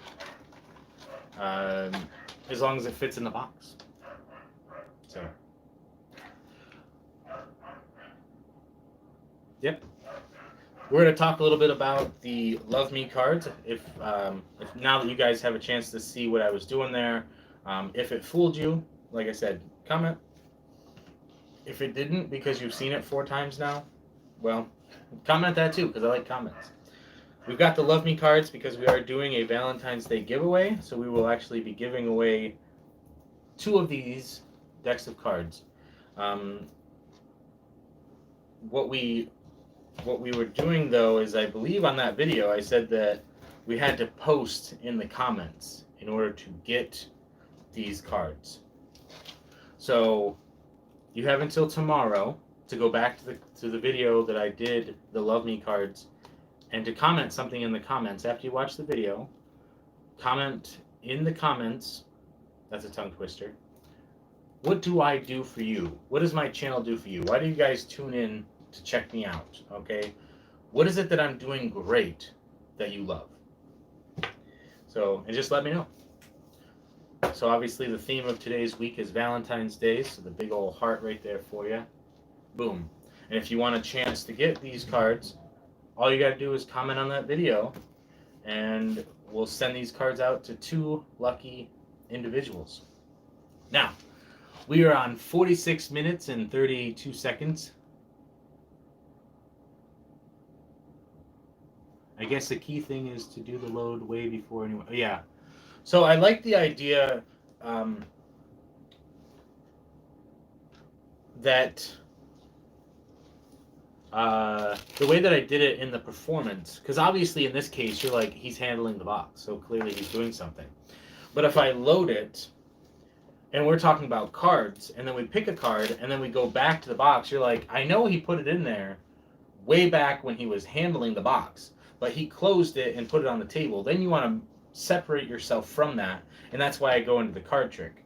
as long as it fits in the box. So, yep. we're going to talk a little bit about the Love Me cards. If now that you guys have a chance to see what I was doing there, if it fooled you, like I said, comment. If it didn't, because you've seen it 4 times now, well, comment that too, because I like comments. We've got the Love Me cards because we are doing a Valentine's Day giveaway, so we will actually be giving away 2 of these decks of cards. What we were doing though is, I believe on that video I said that we had to post in the comments in order to get these cards. So you have until tomorrow to go back to the video that I did the Love Me cards and to comment something in the comments after you watch the video. Comment in the comments. That's a tongue twister. What do I do for you? What does my channel do for you? Why do you guys tune in to check me out? Okay? What is it that I'm doing great that you love? So, and just let me know. So obviously the theme of today's week is Valentine's Day, so the big old heart right there for you. Boom. And if you want a chance to get these cards, all you got to do is comment on that video, and we'll send these cards out to 2 lucky individuals. Now, we are on 46 minutes and 32 seconds. I guess the key thing is to do the load way before anyone... Yeah. So I like the idea that... the way that I did it in the performance, because obviously in this case you're like, he's handling the box, so clearly he's doing something. But if I load it and we're talking about cards, and then we pick a card and then we go back to the box, you're like, I know he put it in there way back when he was handling the box, but he closed it and put it on the table. Then you want to separate yourself from that, and that's why I go into the card trick.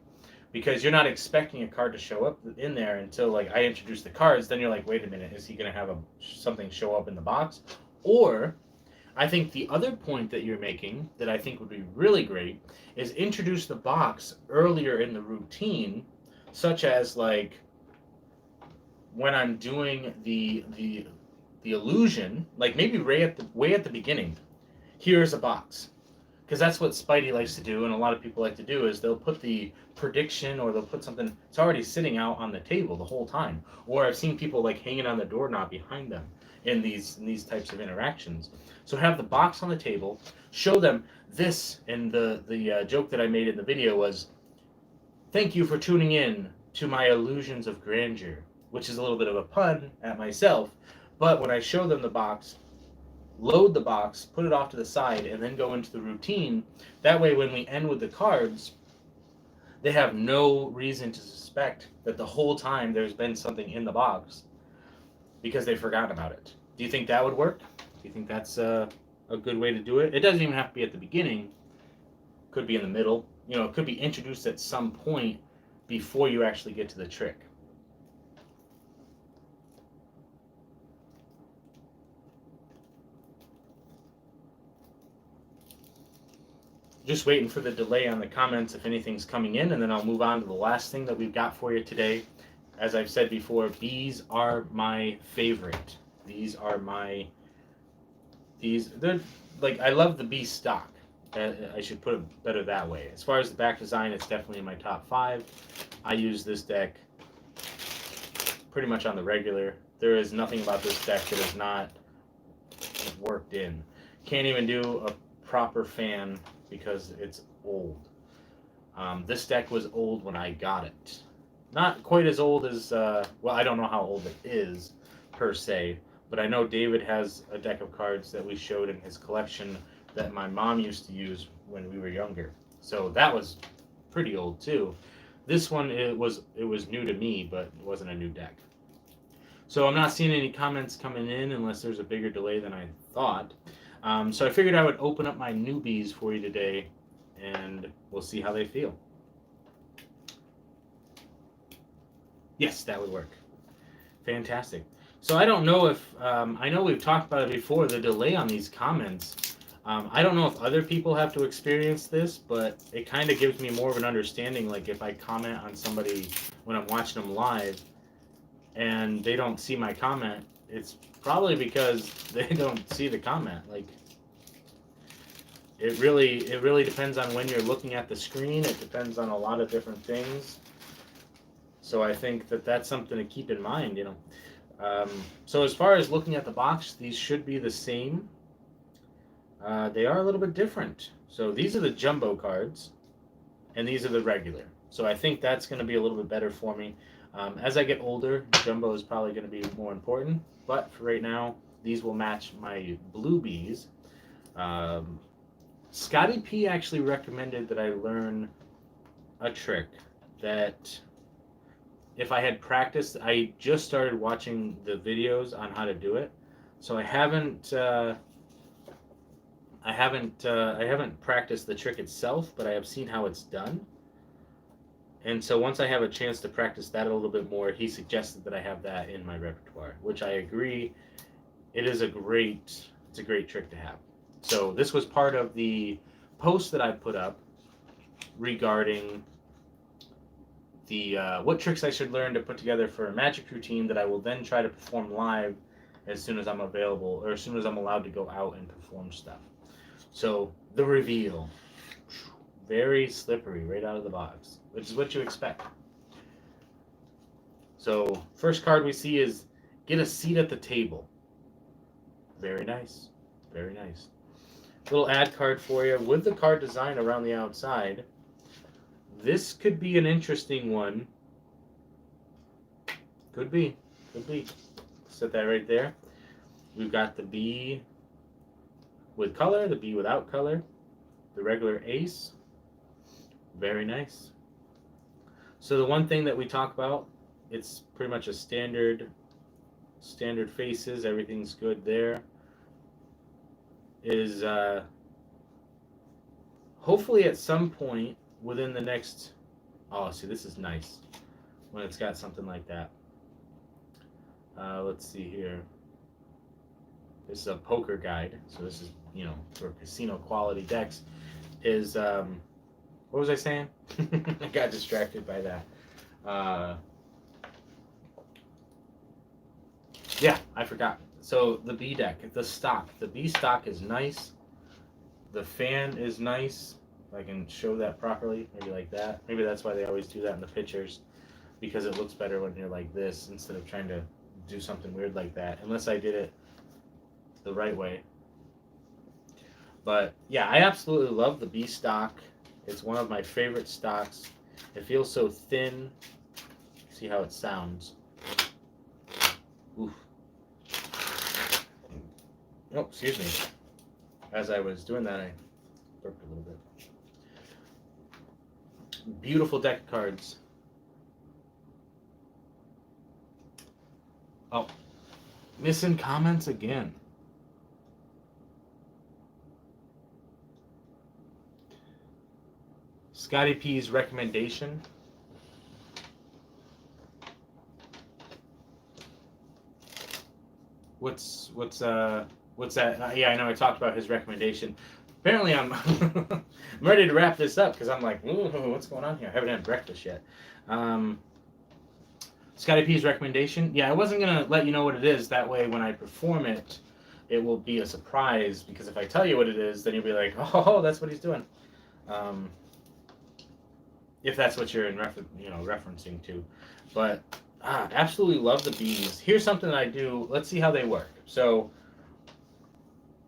Because you're not expecting a card to show up in there until like I introduce the cards. Then you're like, wait a minute, is he going to have something show up in the box? Or I think the other point that you're making that I think would be really great is introduce the box earlier in the routine, such as like when I'm doing the illusion, like maybe way at the beginning. Here's a box. Because that's what Spidey likes to do, and a lot of people like to do, is they'll put the prediction, or they'll put something, it's already sitting out on the table the whole time. Or I've seen people like hanging on the doorknob behind them in these types of interactions. So have the box on the table, show them this, and the joke that I made in the video was, thank you for tuning in to my illusions of grandeur, which is a little bit of a pun at myself, but when I show them the box, load the box, put it off to the side, and then go into the routine. That way, when we end with the cards, they have no reason to suspect that the whole time there's been something in the box because they forgot about it. Do you think that would work? Do you think that's a good way to do it? It doesn't even have to be at the beginning. Could be in the middle. You know, it could be introduced at some point before you actually get to the trick. Just waiting for the delay on the comments if anything's coming in, and then I'll move on to the last thing that we've got for you today. As I've said before, bees are my favorite. They're like, I love the bee stock. I should put it better that way. As far as the back design, it's definitely in my top 5. I use this deck pretty much on the regular. There is nothing about this deck that is not worked in. Can't even do a proper fan because it's old. This deck was old when I got it. Not quite as old as, well, I don't know how old it is per se, but I know David has a deck of cards that we showed in his collection that my mom used to use when we were younger. So that was pretty old too. This one, it was new to me, but it wasn't a new deck. So I'm not seeing any comments coming in unless there's a bigger delay than I thought. So I figured I would open up my newbies for you today, and we'll see how they feel. Yes, that would work. Fantastic. So I don't know if, I know we've talked about it before, the delay on these comments. I don't know if other people have to experience this, but it kind of gives me more of an understanding, like if I comment on somebody when I'm watching them live and they don't see my comment, it's probably because they don't see the comment. Like, it really depends on when you're looking at the screen. It depends on a lot of different things. So I think that that's something to keep in mind, you know. So as far as looking at the box, these should be the same. They are a little bit different. So these are the jumbo cards, and these are the regular. So I think that's going to be a little bit better for me. As I get older, jumbo is probably going to be more important. But for right now, these will match my blue bees. Scotty P actually recommended that I learn a trick that if I had practiced, I just started watching the videos on how to do it. So I haven't practiced the trick itself, but I have seen how it's done. And so once I have a chance to practice that a little bit more, he suggested that I have that in my repertoire, which I agree. It's a great trick to have. So this was part of the post that I put up regarding the what tricks I should learn to put together for a magic routine that I will then try to perform live as soon as I'm available, or as soon as I'm allowed to go out and perform stuff. So the reveal, very slippery right out of the box, which is what you expect. So first card we see is get a seat at the table. Very nice, very nice. Little ad card for you with the card design around the outside. This could be an interesting one. Could be. Set that right there. We've got the bee with color, the bee without color, the regular ace. Very nice. So the one thing that we talk about, it's pretty much a standard faces. Everything's good there. Is hopefully at some point within the next, oh, see, this is nice when it's got something like that. Let's see here. This is a poker guide, so this is, you know, for casino quality decks. Is what was I saying? I got distracted by that. Yeah, I forgot. So the B deck, the B stock is nice. The fan is nice. If I can show that properly, maybe like that. Maybe that's why they always do that in the pictures, because it looks better when you're like this instead of trying to do something weird like that, unless I did it the right way. But yeah, I absolutely love the B stock. It's one of my favorite stocks. It feels so thin. See how it sounds. Oof. Oh, excuse me. As I was doing that, I burped a little bit. Beautiful deck of cards. Oh, missing comments again. Scotty P's recommendation. What's that? Yeah, I know I talked about his recommendation. Apparently, I'm I'm ready to wrap this up because I'm like, ooh, what's going on here? I haven't had breakfast yet. Scotty P's recommendation. Yeah, I wasn't gonna let you know what it is. That way, when I perform it, it will be a surprise. Because if I tell you what it is, then you'll be like, oh, that's what he's doing. If that's what you're referencing to, but absolutely love the bees. Here's something that I do. Let's see how they work. So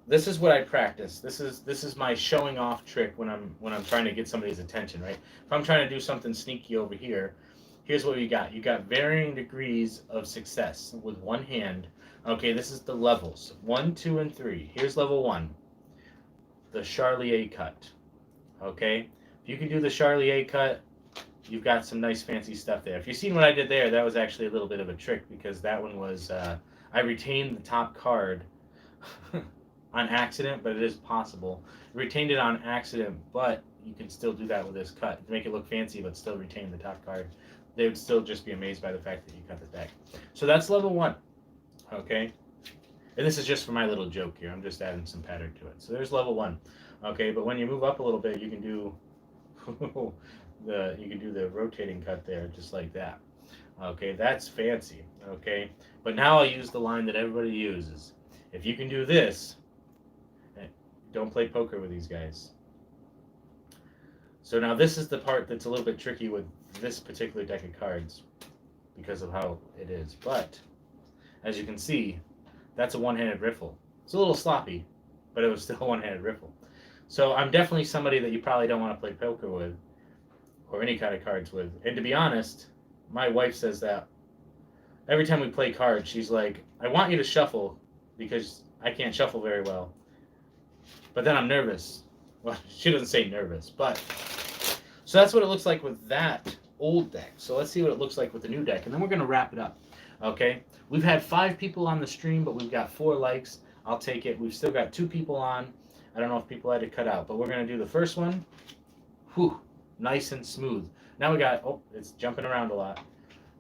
this is what I practice. This is my showing off trick when I'm trying to get somebody's attention, right? If I'm trying to do something sneaky over here, here's what you got. You got varying degrees of success with one hand. Okay, this is the levels. 1, 2, and 3. Here's level 1. The Charlier cut. Okay? If you can do the Charlier cut, you've got some nice fancy stuff there. If you've seen what I did there, that was actually a little bit of a trick, because that one was, I retained the top card on accident, but it is possible. Retained it on accident, but you can still do that with this cut. To make it look fancy, but still retain the top card. They would still just be amazed by the fact that you cut the deck. So that's level 1, okay? And this is just for my little joke here. I'm just adding some pattern to it. So there's level 1, okay? But when you move up a little bit, you can do the rotating cut there, just like that. Okay, that's fancy. Okay, but now I'll use the line that everybody uses. If you can do this, don't play poker with these guys. So now this is the part that's a little bit tricky with this particular deck of cards because of how it is. But as you can see, that's a one-handed riffle. It's a little sloppy, but it was still a one-handed riffle. So I'm definitely somebody that you probably don't want to play poker with or any kind of cards with. And to be honest, my wife says that every time we play cards, she's like, I want you to shuffle because I can't shuffle very well. But then I'm nervous. Well, she doesn't say nervous, but so that's what it looks like with that old deck. So let's see what it looks like with the new deck, and then we're going to wrap it up. Okay? We've had 5 people on the stream, but we've got 4 likes. I'll take it. We've still got 2 people on. I don't know if people had to cut out, but we're going to do the first one. Whew, nice and smooth. Now we got, oh, it's jumping around a lot.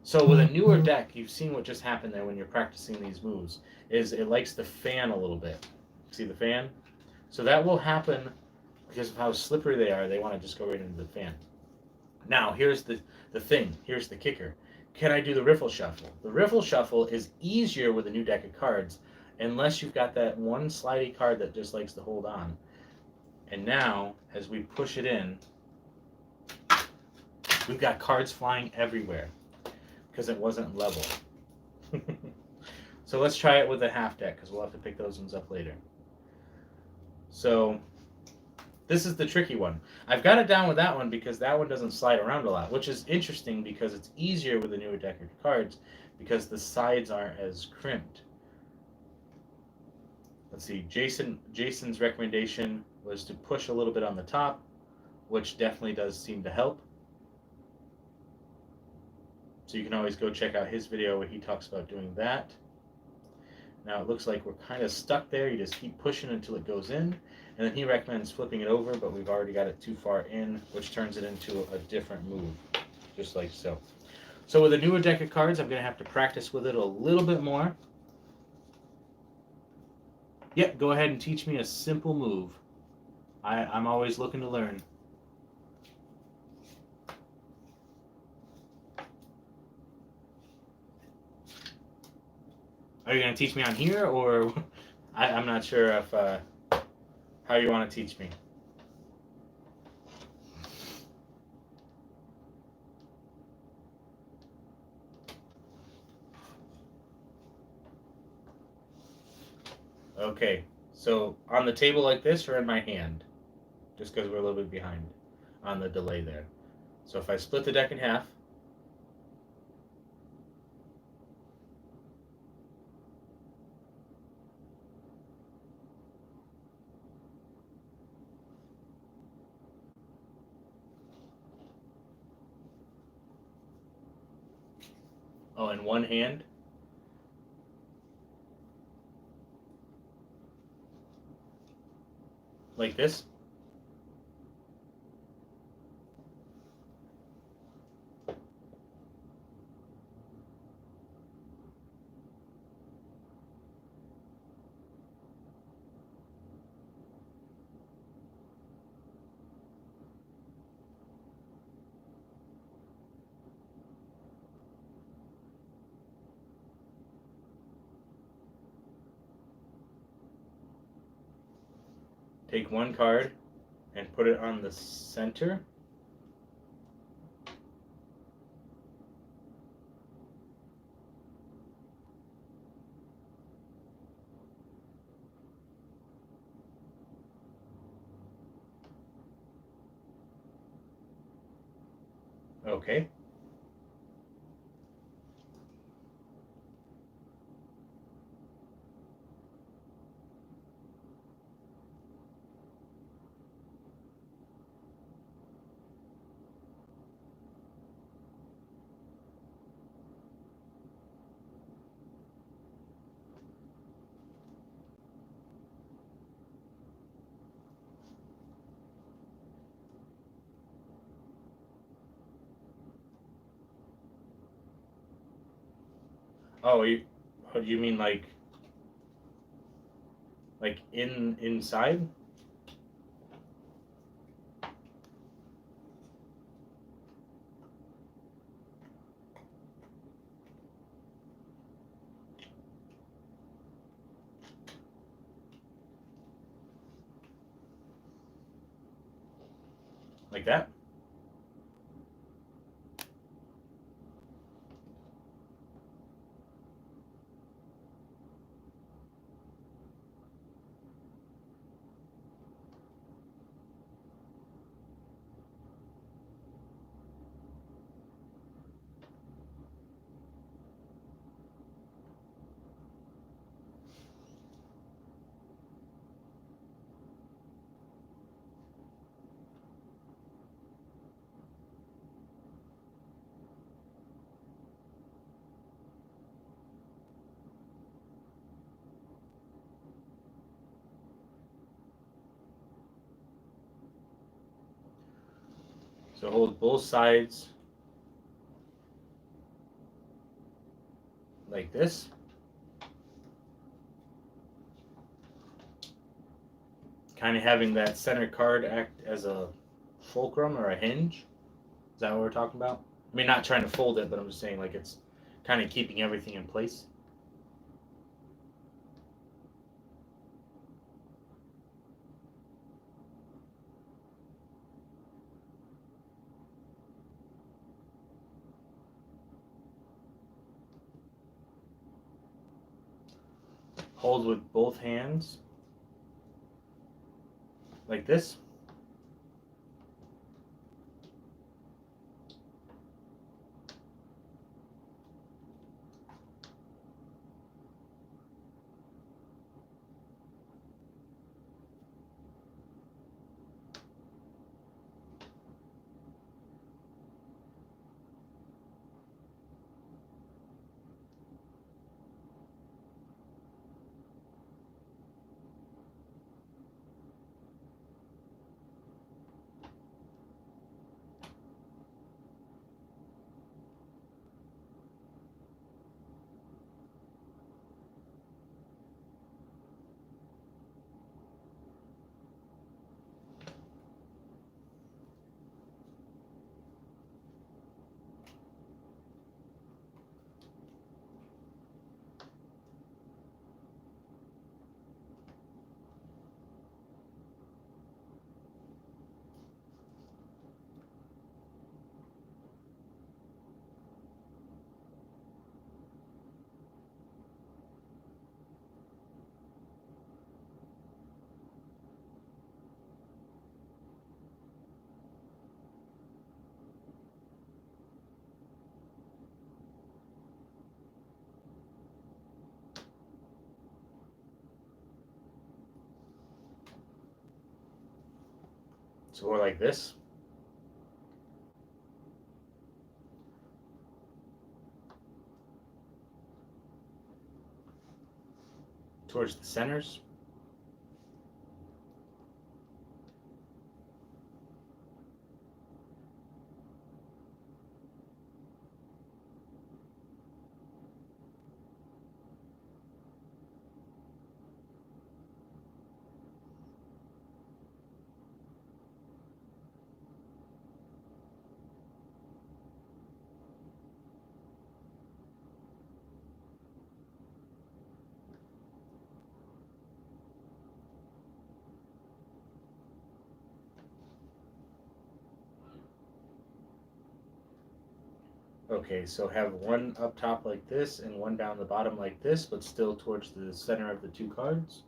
So with a newer deck, you've seen what just happened there when you're practicing these moves, is it likes to fan a little bit. See the fan? So that will happen because of how slippery they are. They want to just go right into the fan. Now, here's the thing. Here's the kicker. Can I do the Riffle Shuffle? The Riffle Shuffle is easier with a new deck of cards unless you've got that one slidey card that just likes to hold on. And now, as we push it in, we've got cards flying everywhere because it wasn't level. So let's try it with a half deck because we'll have to pick those ones up later. So this is the tricky one. I've got it down with that one because that one doesn't slide around a lot, which is interesting because it's easier with a newer deck of cards because the sides aren't as crimped. Let's see, Jason's recommendation was to push a little bit on the top, which definitely does seem to help. So you can always go check out his video where he talks about doing that. Now it looks like we're kind of stuck there. You just keep pushing until it goes in. And then he recommends flipping it over, but we've already got it too far in, which turns it into a different move, just like so. So with a newer deck of cards, I'm going to have to practice with it a little bit more. Yep, go ahead and teach me a simple move. I'm always looking to learn. Are you going to teach me on here, or I'm not sure if how you want to teach me. Okay, so on the table like this or in my hand? Just because we're a little bit behind on the delay there. So if I split the deck in half, oh, in one hand, like this. Take one card and put it on the center. Okay. Oh, you mean like inside? like that. So hold both sides like this. Kind of having that center card act as a fulcrum or a hinge. Is that what we're talking about? I mean, not trying to fold it, but I'm just saying like it's kind of keeping everything in place. Hold with both hands like this. So we're like this. Towards the centers. Okay, so have one up top like this and one down the bottom like this, but still towards the center of the two cards.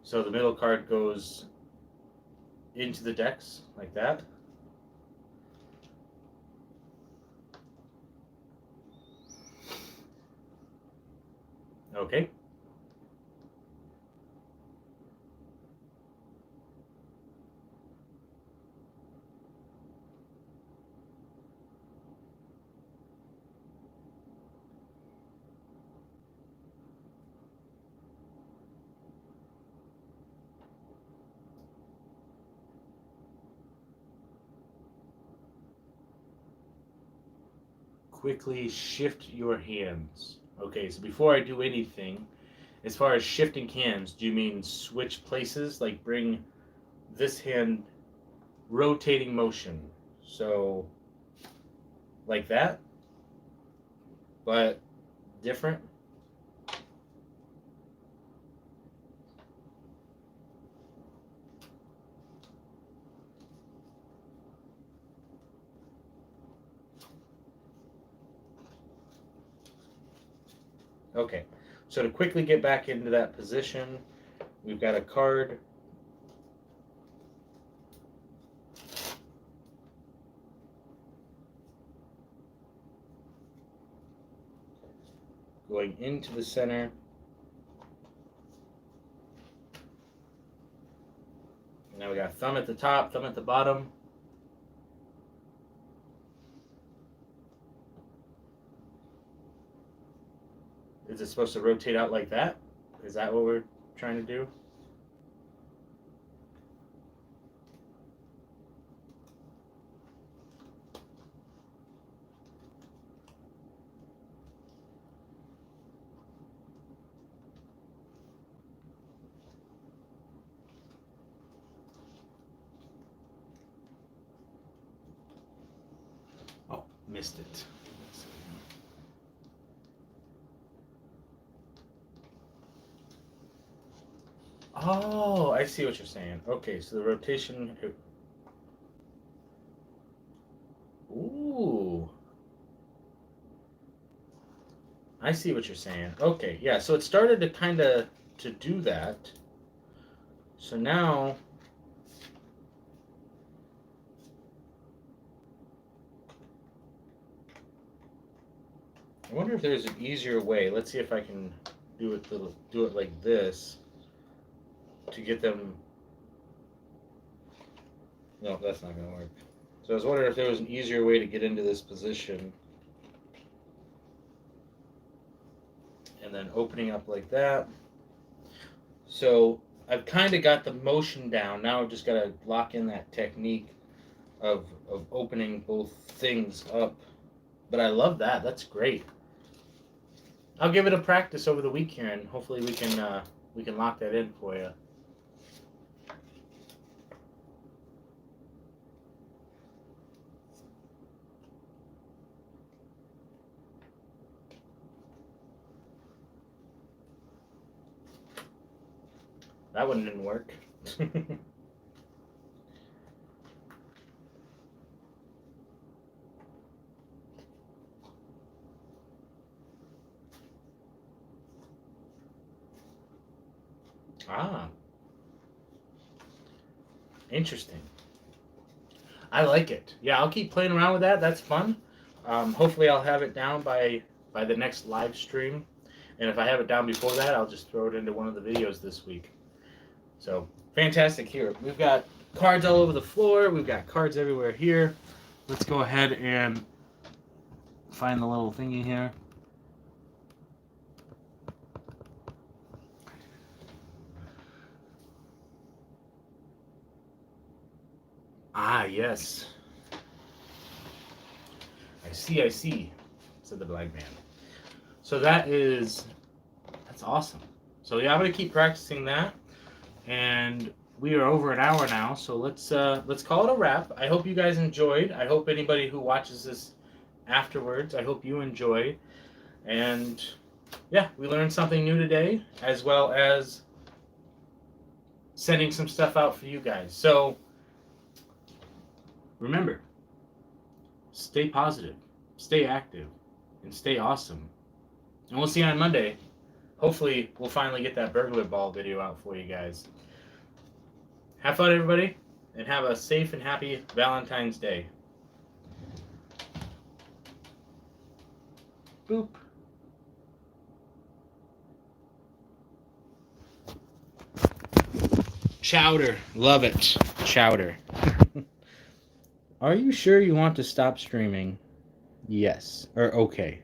So the middle card goes into the decks like that. Okay. Quickly shift your hands. Okay, so before I do anything, as far as shifting hands, do you mean switch places? Like bring this hand rotating motion. So like that, but different. Okay, so to quickly get back into that position, we've got a card. Going into the center. Now we got thumb at the top, thumb at the bottom. Is it supposed to rotate out like that? Is that what we're trying to do? Oh, missed it. Oh, I see what you're saying. Okay, so the rotation. Ooh. I see what you're saying. Okay, yeah, so it started to kind of to do that. So now I wonder if there's an easier way. Let's see if I can do it like this to get them. No, that's not going to work. So I was wondering if there was an easier way to get into this position. And then opening up like that. So I've kind of got the motion down. Now I've just got to lock in that technique of opening both things up. But I love that. That's great. I'll give it a practice over the week here, and hopefully we can lock that in for you. That one didn't work. Ah, interesting. I like it. Yeah, I'll keep playing around with that. That's fun. Hopefully, I'll have it down by the next live stream. And if I have it down before that, I'll just throw it into one of the videos this week. So, fantastic here. We've got cards all over the floor. We've got cards everywhere here. Let's go ahead and find the little thingy here. Ah, yes. I see, said the blind man. So that's awesome. So yeah, I'm gonna keep practicing that. And we are over an hour now, so let's call it a wrap. I hope you guys enjoyed. I hope anybody who watches this afterwards, I hope you enjoyed. And yeah, we learned something new today, as well as sending some stuff out for you guys. So remember, stay positive, stay active, and stay awesome. And we'll see you on Monday. Hopefully, we'll finally get that burglar ball video out for you guys. Have fun, everybody, and have a safe and happy Valentine's Day. Boop. Chowder. Love it. Chowder. Are you sure you want to stop streaming? Yes. Or okay.